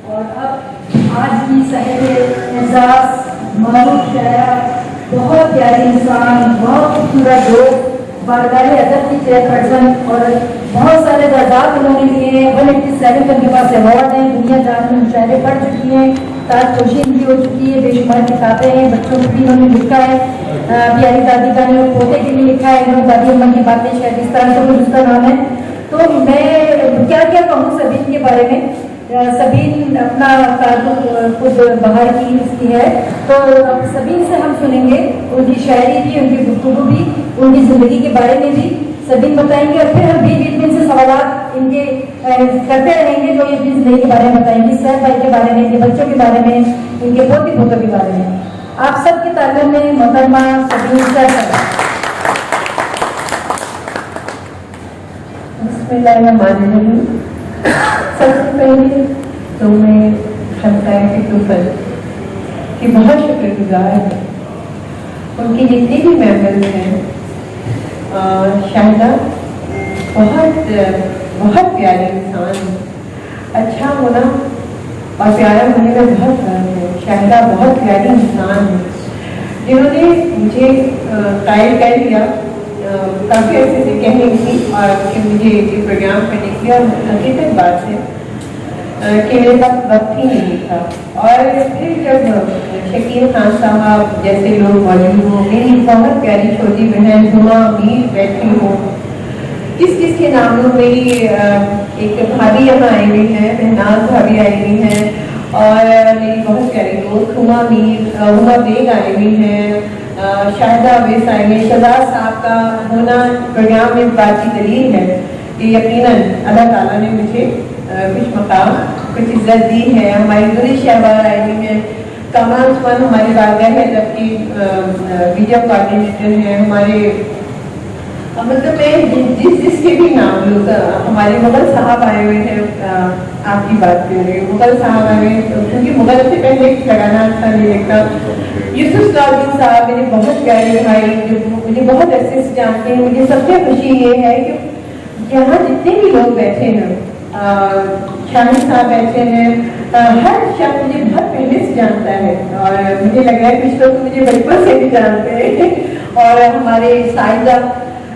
اور اب آج کی صاحب اعزاز معروف شاعرہ، بہت پیاری انسان، بہت خوبصورت دوست، بارگاہ ادب کی چیئرپرسن اور بہت سارے اعزازات انہوں نے لیے ہیں۔ 187 ان کے پاس ایوارڈ ہیں، دنیا جان میں مشاعرے پڑھ چکی ہیں، تاج پوشی ان کی ہو چکی ہے، بے شمار کتابیں ہیں، بچوں کے لیے انہوں نے لکھا ہے، پیاری دادی کا نے پوتے کے لیے لکھا ہے، انہوں نے دادی اماں کی باتیں شاید اس طرح سے مجھے اس کا نام ہے۔ تو میں کیا کہوں سبین کے بارے میں۔ سبین اپنا تعلق خود باہر کی اس کی ہے، تو سبین سے ہم سنیں گے ان کی شاعری بھی، ان کی گفتگو بھی، ان کی زندگی کے بارے میں بھی سبین بتائیں گے، اور پھر ہم بیچ بیچ میں ان سے سوالات ان کے کرتے رہیں گے، جو یہ اپنی زندگی کے بارے میں بتائیں گے، سیف بھائی کے بارے میں، ان کے بچوں کے بارے میں، ان کے پوتی پوتوں کے بارے میں۔ آپ سب کی تعلیم میں محترمہ سبین سیف۔ بسم اللہ الرحمن الرحیم۔ سب سے پہلے تو میں خمسائے کے توفل کی بہت شکر گزار ہے، ان کی جتنی بھی ممبرز ہیں۔ شاہدہ بہت پیاری انسان، اچھا ہونا اور پیارا ہونے میں بہت فرق ہے۔ شاہدہ بہت پیاری انسان ہے، جنہوں نے مجھے قائل کر لیا کافی عرصے سے کہہ رہی تھی، اور کہ مجھے یہ پروگرام کرنے کی، اور حقیقت بات ہے کہ میرے پاس وقت ہی نہیں تھا۔ اور پھر جب شکیل خان صاحب جیسے لوگ موجود ہوں، میری بہت پیاری چھوٹی بہن ہما میر بیٹھی ہوں، کس کے نام لوں، میری ایک بھابھی یہاں آئی ہوئی ہیں، مہناز بھابھی آئی ہوئی ہیں، اور میری بہت پیاری دوست ہما بیگ آئی ہوئی ہیں، شاہدہ اویس آئی ہوئی، شہزاد صاحب کا ہونا پروگرام میں بات کی دلیل ہے کہ یقیناً اللہ تعالیٰ نے مجھے کچھ مقام، کچھ عزت دی ہے۔ ہماری دلی شہبار آئی ہوئی ہیں، کمال عثمان ہماری بارگاہ ادب کی ویڈیو کوآرڈینیٹر ہیں، ہمارے مطلب میں جس کے بھی نام لوں، ہمارے مغل صاحب آئے ہوئے ہیں، آپ کی بات کر رہے ہیں، مغل صاحب آئے ہوئے، کیونکہ مغل سے پہلے لگانا اچھا نہیں لگتا۔ یوسف صاحب صاحب میرے بہت پیارے بھائی، جو مجھے بہت عرصے سے جانتے ہیں۔ مجھے سب سے خوشی یہ ہے کہ یہاں جتنے بھی لوگ بیٹھے ہیں، شاہد صاحب بیٹھے ہیں، ہر شخص مجھے بہت پہلے سے جانتا ہے، اور مجھے لگ رہا ہے کچھ لوگ مجھے بچپن سے بھی جانتے ہیں۔ اور ہمارے سائدہ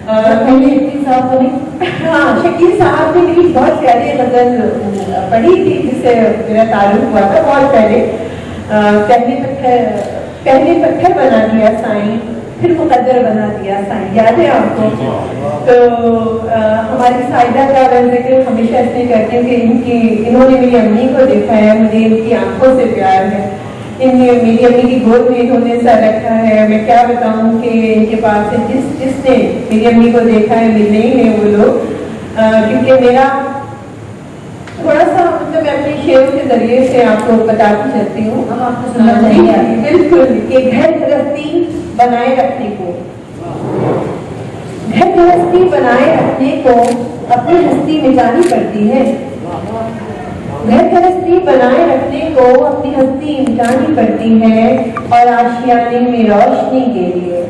پہلے صاحب کو نہیں، ہاں شکیل صاحب نے میری بہت پیاری غزل پڑھی تھی جس سے میرا تعلق ہوا تھا بہت پہلے۔ پہلے پتھر بنا دیا سائیں، پھر مقدر بنا دیا سائیں، یاد ہے آپ کو؟ تو ہماری سائدہ کا ذکر ہمیشہ اس لیے کرتی ہوں کہ انہوں نے میری امی کو دیکھا ہے، مجھے ان کی آنکھوں سے پیار ہے، میری امی کی گود میں انہوں نے سر رکھا ہے۔ میں کیا بتاؤں کہ ان کے پاس سے جس نے میری امی کو دیکھا ہے، ملے ہی ہیں وہ لوگ، کیونکہ میرا تھوڑا سا مطلب میں اپنے شعروں کے ذریعے سے آپ کو بتاتی چلتی ہوں۔ ہم آپ کو سننا چاہیں گے بالکل، کہ گھر گرہستی بنائے رکھنے کو، گھر گرہستی بنائے رکھنے کو اپنی ہستی مٹانی پڑتی ہے، گھر گرہستی بنائے رکھنے کو اپنی ہستی مٹانی پڑتی ہے، اور آشیانے میں روشنی کے لیے،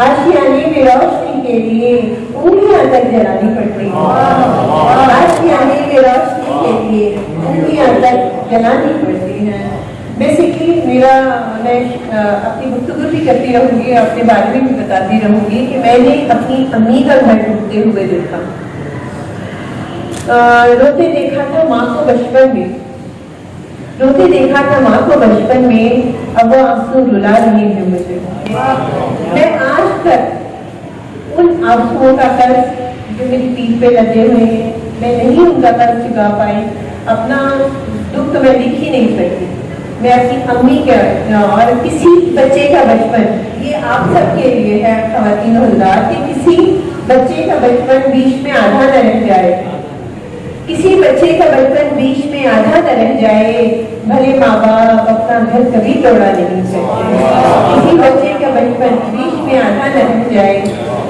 آشیانے میں روشنی کے لیے انگلیاں تک جلانی پڑتی ہیں، آشیانے میں روشنی کے لیے انگلیاں تک جلانی پڑتی ہیں۔ بیسیکلی میں اپنی گفتگو بھی کرتی رہوں گی، اپنے بارے میں بھی بتاتی رہوں گی کہ میں نے اپنی امی کا گھر ڈوبتے ہوئے دیکھا، روتے دیکھا تھا ماں کو بچپن میں، روتے دیکھا تھا ماں کو بچپن میں، اب وہ آنسو رلا رہی ہیں مجھے۔ میں آج تک ان آنسوؤں کا قرض جو میری پیٹھ پہ لگے ہوئے ہیں، میں نہیں ان کا قرض چکا پائی۔ اپنا دکھ تو میں لکھ ہی نہیں سکتی، میں اپنی امی کا اور کسی بچے کا بچپن، یہ آپ سب کے لیے ہے خواتین و حضرات، کہ کسی بچے کا بچپن بیچ میں آدھا نہ رہ جائے، کسی بچے کا بچپن بیچ میں آدھا نہ رہ جائے، بھلے ماں باپ اپنا گھر کبھی توڑا نہیں سکتے، کسی بچے کا بچپن بیچ میں آدھا نہ رہ جائے،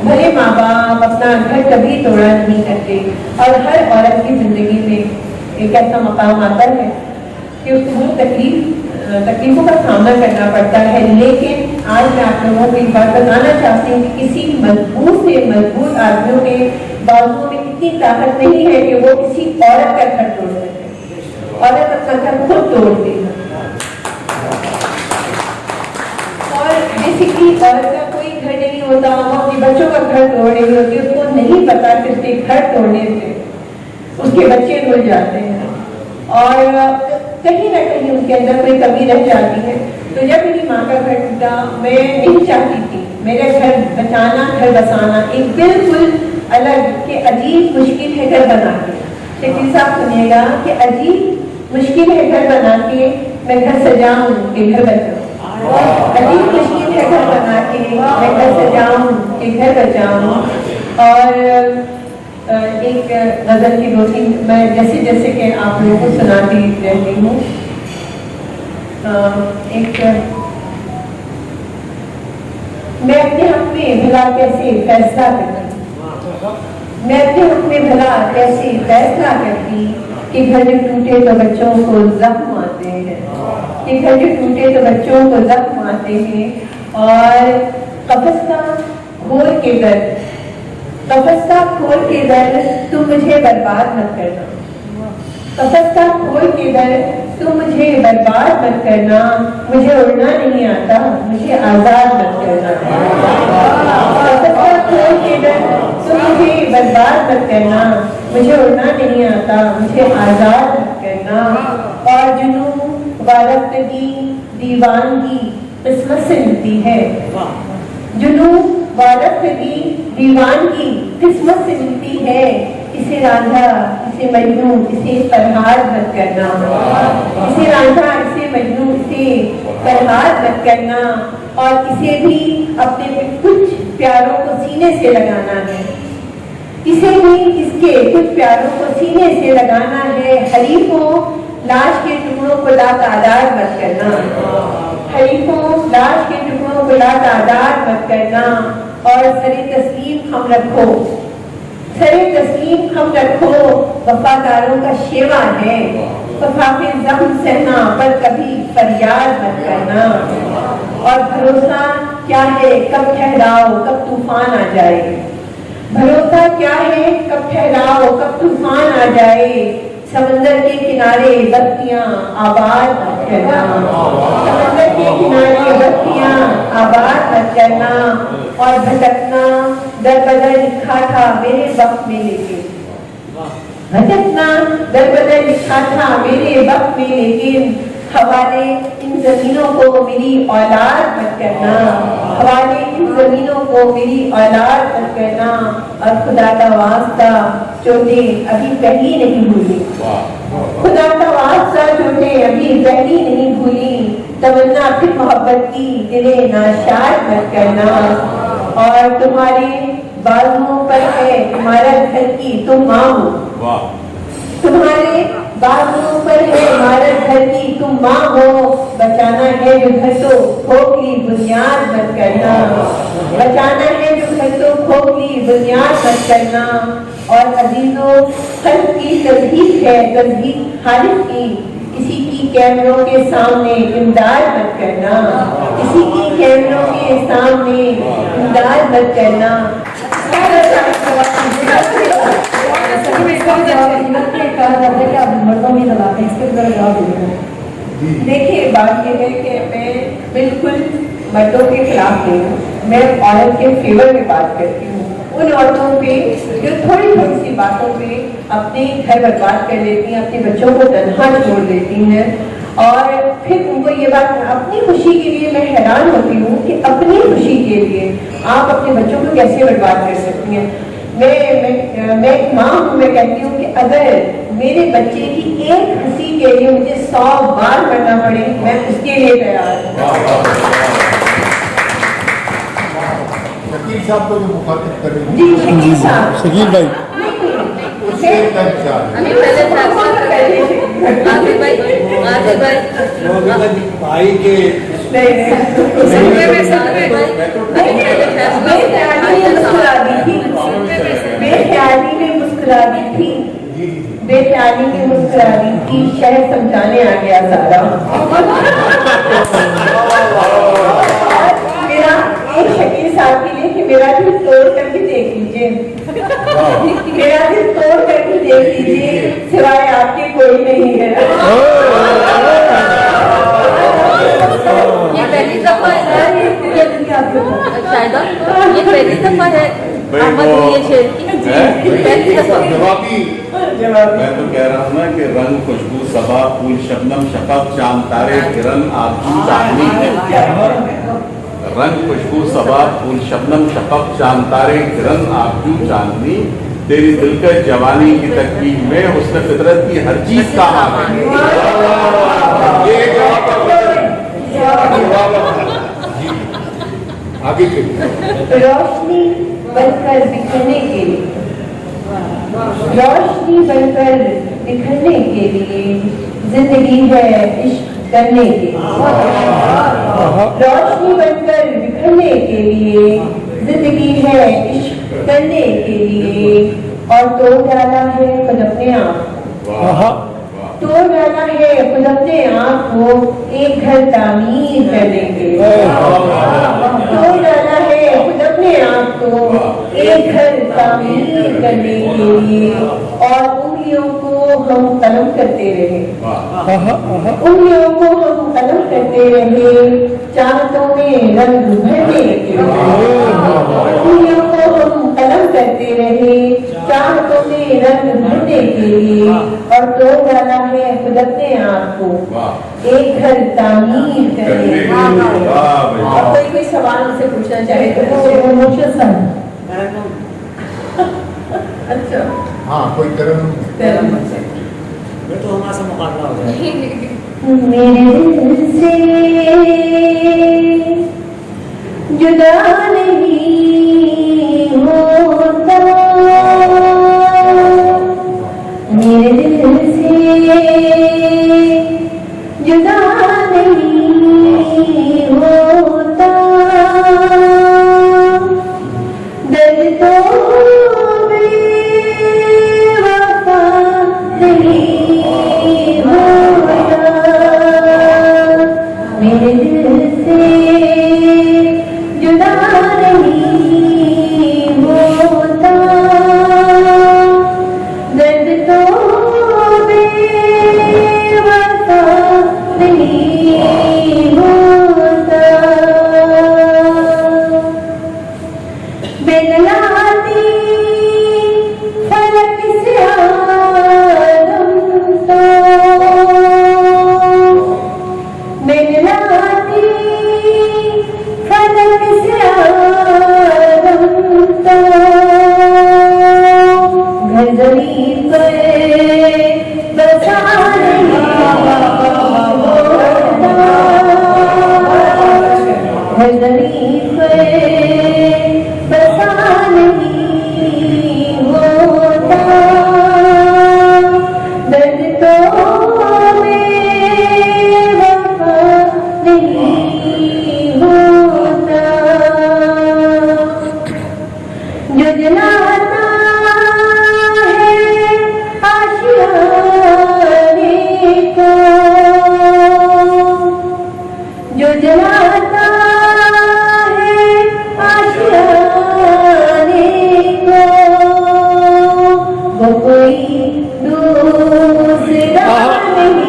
بھلے ماں باپ اپنا گھر کبھی توڑا نہیں کرتے۔ اور ہر عورت کی زندگی میں ایک ایسا مقام آتا ہے کہ اس کو بہت تکلیفوں کا سامنا کرنا پڑتا ہے، لیکن آج میں آپ لوگوں کو ایک بات بتانا چاہتی ہوں کہ کسی مضبوط سے مضبوط آدمیوں کے بازوؤں میں اتنی طاقت نہیں ہے کہ وہ کسی عورت کا گھر توڑ سکے، عورت اپنا گھر خود توڑتی ہے. اور بیسکلی عورت کا کوئی گھر نہیں ہوتا, وہ اپنے بچوں کا گھر توڑ رہی ہوتی ہے, اس کو نہیں پتا کہ اس کے گھر توڑنے سے اس کے بچے رول جاتے ہیں اور کہیں نہ کہیں ان کے اندر کوئی کمی رہ جاتی ہے. تو جب میری ماں کا گھر ٹوٹا, میں نہیں چاہتی تھی میرا گھر بچانا, گھر بسانا ایک بالکل الگ کہ عجیب مشکل ہے گھر بنا کے. شکیل صاحب سنیے گا کہ عجیب مشکل ہے گھر بنا کے میں گھر سجاؤں کہ گھر بچاؤں, عجیب مشکل ہے گھر بنا کے میں گھر سجاؤں کہ گھر بچاؤں. اور ایک غزل کی دو تین میں جیسے جیسے کہ آپ لوگوں کو سناتی رہتی ہوں. ایک میں اپنے حق میں بھلا کیسے فیصلہ کرتی, میں اپنے حق میں بھلا کیسے فیصلہ کرتی کہ گھر جو ٹوٹے تو بچوں کو زخم آتے ہیں, کہ گھر جو ٹوٹے تو بچوں کو زخم آتے ہیں. اور قفس کا کھول کے در, قفس کا کھول کے در تم مجھے برباد مت کرنا, قفس کا کھول کے در تم مجھے برباد مت کرنا, مجھے اڑنا نہیں آتا مجھے آزاد مت کرنا. قفس کا کھول کے در تم مجھے برباد مت کرنا, مجھے اڑنا نہیں آتا مجھے آزاد مت کرنا. اور جنون وارفتگی دیوانگی قسمت سے ملتی ہے, جنون وارفتگی دیوانگی قسمت سے ملتی ہے. اسے رانجھا اسے مجنوں اسے فرہاد مت کرنا, اسے رانجھا اسے مجنوں اسے فرہاد مت کرنا. اور اسے بھی اپنے کچھ پیاروں کو سینے سے لگانا ہے, اسے بھی اس کے کچھ پیاروں کو سینے سے لگانا ہے. حریفوں لاش کے ٹکڑوں کو لا تعداد مت کرنا, حریفوں لاش کے ٹکڑوں کو لا تعداد مت کرنا. اور سر تسلیم خم رکھو, سر تسلیم خم رکھو وفاداروں کا شیوا ہے. وفاقے زخم سہنا پر کبھی فریاد مت کرنا. اور بھروسہ کیا ہے کب ٹھہراؤ کب طوفان آ جائے, بھروسہ کیا ہے کب ٹھہراؤ کب طوفان آ جائے. سمندر کے کنارے بستیاں آباد مت کرنا, سمندر کے کنارے بستیاں آباد مت کرنا. اور بھٹکنا در بدر لکھا تھا میرے وقت میں لیکن, بھٹکنا در بدر لکھا تھا میرے وقت میں لیکن. حوالے ان زمینوں کو میری اولاد مت کرنا, حوالے ان زمینوں کو میری اولاد مت کرنا. اور خدا کا واسطہ چوٹیں ابھی پہلی نہیں بھولی, خدا کا واسطہ چوٹیں ابھی پہلی نہیں بھولی. تمنا پھر محبت کی دلے ناشاد مت کرنا. اور تمہارے بازوؤں پر ہے تمہارا گھر کی تم ماں ہو, تمہارے بازوؤں پر ہے ہمارا گھر کی تم ماں ہو. بچانا ہے جو گھر تو کھوکھلی بنیاد مت کرنا, بچانا ہے جو گھر تو کھوکھلی بنیاد مت کرنا. اور عزیزوں خلق کی تصدیق ہے تصدیق خالق کی, کسی کی کیمروں کے سامنے امداد مت کرنا, کسی کی کیمروں کے سامنے امداد مت کرنا. دیکھیے بات یہ ہے کہ میں بالکل مردوں کے خلاف نہیں ہوں, میں عورت کے فیور میں بات کرتی ہوں. ان عورتوں پہ جو تھوڑی تھوڑی سی باتوں پہ اپنے گھر برباد کر لیتی ہیں, اپنے بچوں کو تنہا چھوڑ دیتی ہیں. اور پھر ان کو یہ بات اپنی خوشی کے لیے میں حیران ہوتی ہوں کہ اپنی خوشی کے لیے آپ اپنے بچوں کو کیسے برباد کر سکتی ہیں. میں ایک ماں ہوں, میں کہتی ہوں کہ اگر میرے بچے کی ایک ہنسی کے لیے مجھے 100 بار مرنا پڑے میں اس کے لیے تیار ہوں. شکیل صاحب کو جو مخاطب کر رہی جی شکیل صاحب, شکیل بھائی بھائی کے بے خیالی میں مسکرا دی تھی, بے خیالی میں مسکرا دی تھی, شہر سمجھانے آ گیا سارا. میرا ایک شکیل صاحب کے لیے کہ میرا دل توڑ کر کے دیکھ لیجیے, میرا دل توڑ کر کے دیکھ لیجیے، سوائے آپ کے کوئی نہیں ہے. یہ پہلی دفعہ ہے شاید یہ پہلی دفعہ ہے احمد یہ شعر کی پہلی دفعہ. میں تو کہہ رہا ہوں نا کہ رنگ خوشبو صبا پھول شبنم شفق چاند تارے کرن آرزو چاندنی ہے. رنگ خوشبو صبا پھول شبنم شفق چاند تارے کرن آرزو چاندنی، تیری دلکش جوانی کی تکمیل میں حسن فطرت کی ہر چیز کام آ گئی. آگے چلیے. روشنی بن کر بکھرنے کے لیے، روشنی بن کر بکھرنے کے لیے زندگی ہے عشق کرنے کے لیے. روشنی بن کر بکھرنے کے لیے زندگی ہے عشق کرنے کے لیے، اور تو ڈالا ہے خود اپنے آپ کو، تو ڈالا ہے خود اپنے آپ کو ایک گھر تعمیر کرنے کے لیے. تو ڈالا ہے خود اپنے آپ کو ایک گھر تعمیر کرنے کے لیے، اور انگلیوں کو ہم قلم کرتے رہے، انگلیوں کو ہم قلم کرتے رہے چاہتوں میں رنگ بھرنے کے لیے. انگلیوں کو ہم قلم کرتے رہے چاہتوں میں رنگ بھرنے کے لیے، اور تو ڈالا ہے خود اپنے آپ کو ایک گھر تعمیر کرنے کے لیے. اور کوئی سوال ان سے پوچھنا چاہے تو اچھا ہاں کوئی کرم. میں تو ہمارا سے مقابلہ ہو جائے. میرے دل سے جدا نہیں ہوتا، میرے دل سے جدا نہیں ہوتا، درد تو بے وفا نہیں ہوتا، میرے دل سے جدا نہیں ہوتا، درد تو بے وفا نہیں ہوتا. بنلاتی فلک سے آدم تو، بنلاتی فلک سے آدم تو، گھر زمین پر بسا نہیں ہوتا، گھر زمین پر بسا نہیں ہوتا، درد تو بے وفا نہیں ہوتا، جو جلاتا ہے آشیانے کو، جو جلاتا ہے آشیانے کو، وہ کوئی دوسرا نہیں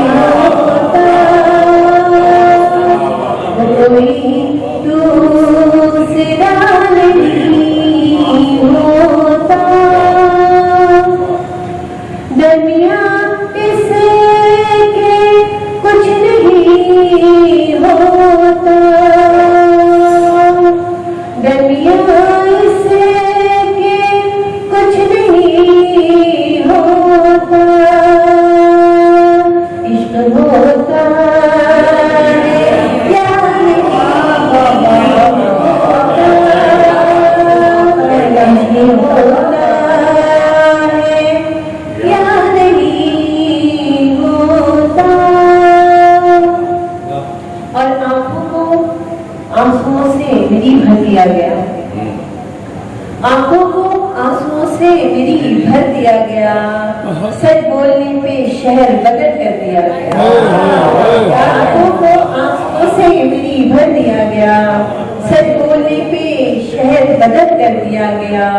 ہوتا، وہ کوئی دوسرا نہیں ہوتا، درمیان اس کے کچھ نہیں ہوتا، درمیان اس کے کچھ نہیں ہوتا، عشق ہوتا ہے یا نہیں ہوتا، ہوتا ہے یا نہیں ہوتا. اور آنکھوں کو آنسوؤں سے میری بھر دیا گیا، آنکھوں کو آنسوؤں سے میری بھر دیا گیا، سچ بولنے پہ شہر بدل کر دیا گیا. آنکھوں کو آنسوؤں سے میری بھر دیا گیا، سچ بولنے پہ شہر بدل کر دیا دیا گیا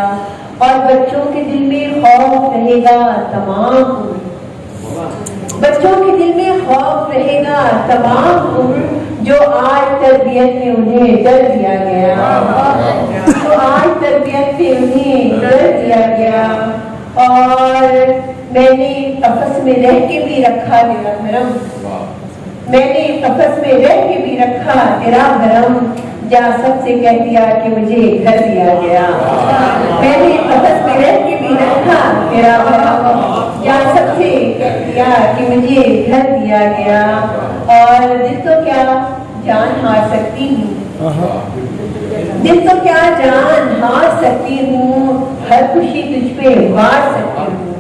اور بچوں کے دل میں خوف رہے گا تمام عمر. بچوں کے دل میں خوف رہے گا تمام عمر جو آج تربیت میں انہیں ڈر دیا گیا. جو آج تربیت میں انہیں ڈر دیا گیا. اور میں نے قفس میں رہ کے بھی رکھا تیرا بھرم. میں نے قفس میں رہ کے بھی رکھا تیرا بھرم. جا سب سے کہہ دیا کہ مجھے گھر دیا گیا. میں نے قفس میں رہ کے بھی رکھا تیرا بھرم. جا سب سے کہہ دیا کہ مجھے گھر دیا گیا. اور دل تو کیا جان ہار سکتی ہوں. دل تو کیا جان ہار سکتی ہوں. ہر خوشی تجھ پہ مار سکتی ہوں.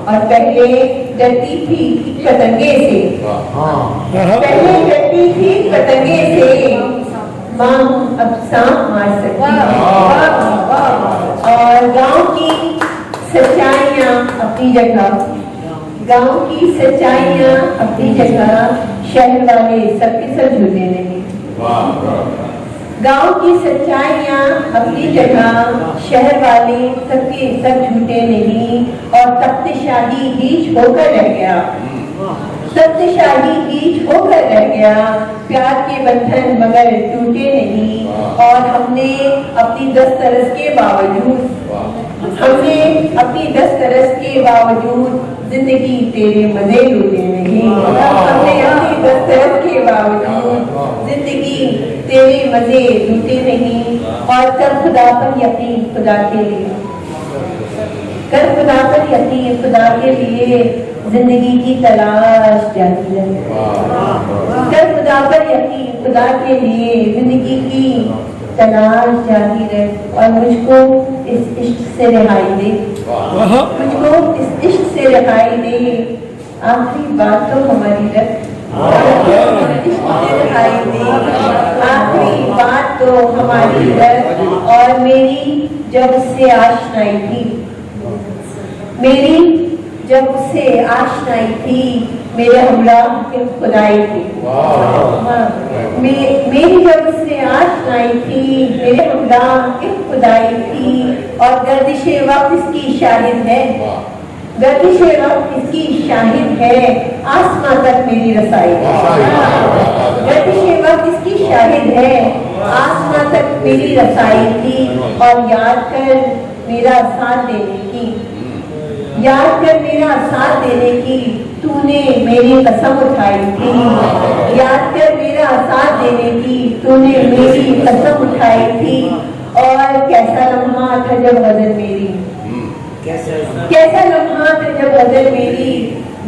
اور پہلے ڈرتی تھی پتنگے سے. پہلے ڈرتی تھی پتنگے سے. ماں اب سانپ مار سکتی ہوں. اور گاؤں کی سچائیاں اپنی جگہ. گاؤں کی سچائیاں اپنی جگہ. شہر والے سب کے سب جھوٹے نہیں. گاؤں کی سچائیاں اپنی جگہ. شہر والے سب کے سب جھوٹے نہیں. اور تخت شاہی ہیچ ہو کر رہ گیا. تخت شاہی ہیچ ہو کر رہ گیا. پیار کے بندھن مگر ٹوٹے نہیں. اور ہم نے اپنی دسترس کے باوجود کے باوجود زندگی تیرے مزے لوٹے نہیں. ہم نے اپنی دسترس کے باوجود زندگی تیرے مزے لوٹے نہیں. اور کر خدا پر یقین خدا کے لیے. کر خدا پر یقین خدا کے لیے. زندگی کی تلاش جاری ہے. کر خدا پر یقین خدا کے لیے. زندگی کی تلاش جاری ہے. اور مجھ کو اس عشق سے رہائی دے. مجھ کو اس عشق سے رہائی دے. آخری بات تو ہماری رکھ. عشق سے رہائی دے. آخری بات تو ہماری رکھ. اور میری جب اس سے آشنائی تھی. میری جب اس سے آشنائی تھی. میرے ہمراہ کے خدائی تھی. میری جب اس سے آشنائی تھی. میرے ہمراہ کی خدائی تھی. اور گردش وقت اس کی شاہد ہے. گردش وقت اس کی شاہد ہے. آسمان تک میری رسائی ہے. گردش وقت اس کی شاہد ہے. آسمان تک میری رسائی تھی. اور یاد کر میرا ساتھ دینے کی. یاد کر میرا ساتھ دینے کی تو نے میری قسم اٹھائی تھی. یاد کر میرا ساتھ دینے کی تو نے میری قسم اٹھائی تھی. اور کیسا لمحہ تھا جب غزل میری. کیسا لمحہ تھا جب غزل میری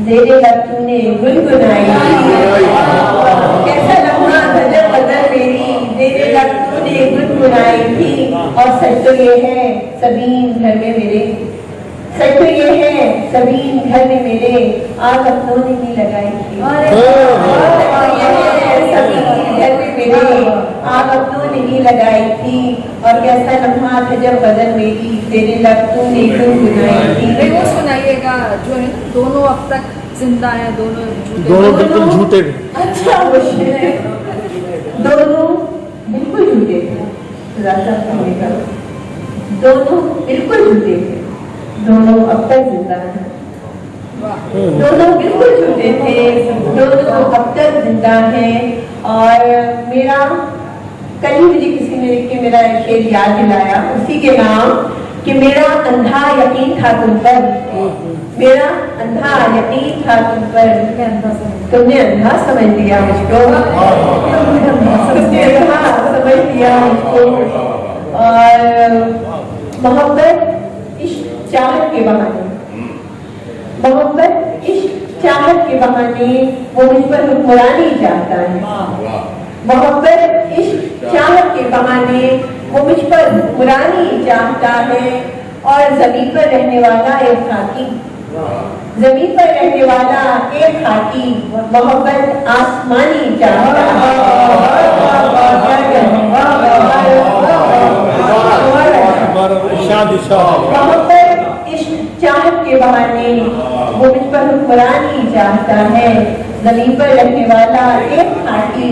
زیر لب تو نے گنگنائی تھی. کیسا لمحہ تھا جب غزل میری زیر لب تو نے گنگنائی تھی. اور سچ تو یہ ہے سبین گھر میں میرے. سچ تو یہ ہے سبین گھر میں میرے آگ اپنوں نے ہی لگائی تھی. سبین گھر میں میرے آگ اپنوں نے ہی لگائی تھی. اور کیسا لمحہ تھا جب غزل میری تیرے لب تو نے گنگنائی تھی. وہ سنائیے گا جو ہے نا دونوں اب تک زندہ ہیں. دونوں بالکل جھوٹے. اچھا دونوں بالکل جھوٹے تھے. دونوں بالکل جھوٹے تھے. دونوں اب تک زندہ ہیں. دونوں بالکل جھوٹے تھے. دونوں اب تک زندہ ہیں. اور میرا کل ہی مجھے کسی نے لکھ کے میرا شعر یاد دلایا اسی کے نام کہ میرا اندھا یقین تھا تم پر. میرا اندھا یقین تھا تم پر. تم نے اندھا سمجھ لیا مجھ کو. تم نے اندھا سمجھ لیا مجھ کو. اور محبت عشق چاہت کے بہانے. محبت عشق چاہت کے بہانے وہ مجھ پر حکمرانی چاہتا ہے. محبت عشق چاہت کے بہانے وہ مجھ پر حکمرانی چاہتا ہے. اور زمین پر رہنے والا ایک خاکی. زمین پر رہنے والا ایک خاکی محبت آسمانی چاہتا ہے. محبت عشق چاہت کے بہانے وہ مجھ پر حکمرانی چاہتا ہے. زمین پر رہنے والا ایک خاکی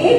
1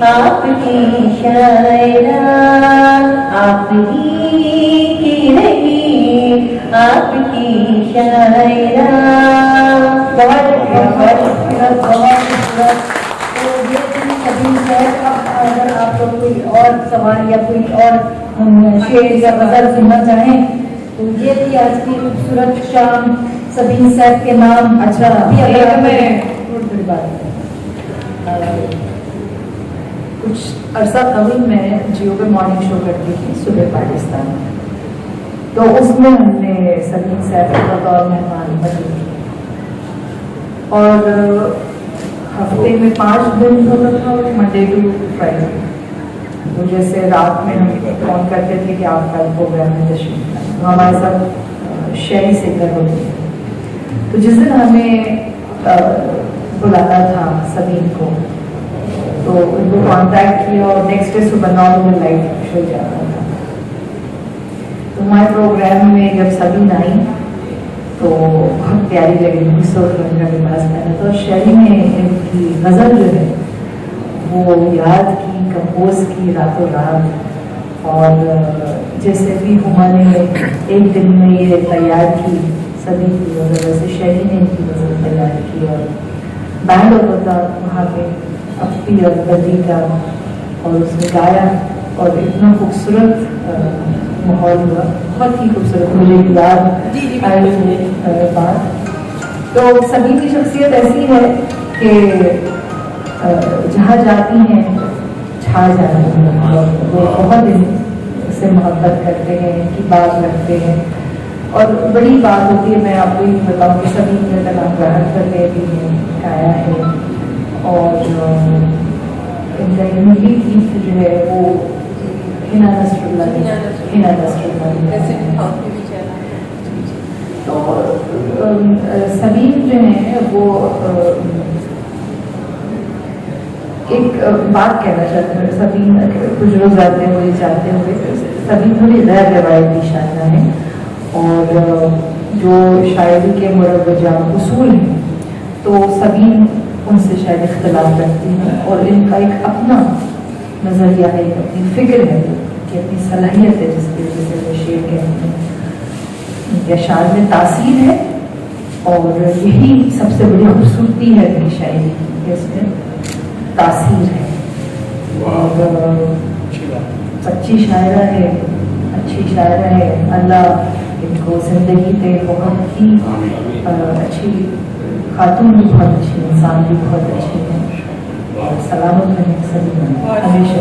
آپ کی شاعرہ آپ کی رہی آپ کی شاعرہ بہت خوبصورت بہت خوبصورت. تو یہ تھی سبین صاحب. اگر آپ لوگ کوئی اور سوال یا کوئی اور شعر یا غزل سننا چاہیں تو یہ تھی آج کی خوبصورت شام سبین صاحب کے نام. اچھا ایک میں کچھ عرصہ قبل میں جیو پہ مارننگ شو کرتی تھی صبح پاکستان میں. تو اس میں ہم نے سبین صاحب کا بطور مہمان بنی اور ہفتے میں 5 دن ہوتا تھا منڈے ٹو فرائیڈے. تو جیسے رات میں ہم فون کرتے تھے کہ آپ کل پروگرام میں تشریف لائیں. ہمارے ساتھ شہری سنگر ہوتے تھے. تو جس دن ہمیں بلانا تھا سبین کو تو ان کو کانٹیکٹ کیا اور نیکسٹ ڈے صبح 9 بجے لائٹ شو جانا تھا. تو ہمارے پروگرام میں جب سبین آئی تو بہت پیاری لگی. سرخ رنگ کا لباس پہنا تھا اور شہری میں ان کی غزل جو ہے وہ یاد کی کمپوز کی راتوں رات. اور جیسے بھی ہما نے ایک دن میں یہ تیار کی سبین کی غزل ویسے شہری نے ان کی غزل تیار کی. اور بینڈ ہوتا تھا وہاں پہ اپی اور بدی کا اور اس نے گایا اور اتنا خوبصورت ماحول ہوا. بہت ہی خوبصورت مجھے یاد آئی بات. تو سبین کی شخصیت ایسی ہے کہ جہاں جاتی ہیں چھا جاتی ہیں. وہ بہت ان سے محبت کرتے ہیں ان کی بات رکھتے ہیں. اور بڑی بات ہوتی ہے میں آپ کو یہ بتاؤں کہ سبین نے کلام راحت کرتے بھی ہیں گایا ہے. اور ان کا یونیک گیت جو ہے وہ ہنا نصر اللہ تو سبین جو ہیں وہ ایک بات کہنا چاہتے ہیں. سبین کچھ روز آتے ہوئے جاتے ہوئے سبین تھوڑی غیر روایتی شاعرہ ہیں اور جو شاعری کے مروجہ اصول ہیں تو سبین ان سے شاید اختلاف کرتی ہیں. اور ان کا ایک اپنا نظریہ ہے ایک اپنی فکر ہے کہ اپنی صلاحیت ہے جس کی وجہ سے وہ شعر کہتے ہیں. ان کے اشعار میں تاثیر ہے اور یہی سب سے بڑی خوبصورتی ہے اپنی شاعری کی کہ اس میں تاثیر ہے. اور اچھی شاعرہ ہے اچھی شاعرہ ہے. اللہ ان کو زندگی پہ بہت ہی اچھی خاتون بھی بہت اچھی انسان بھی بہت اچھی ہے. سلامت رہیں سبھی ہمیشہ.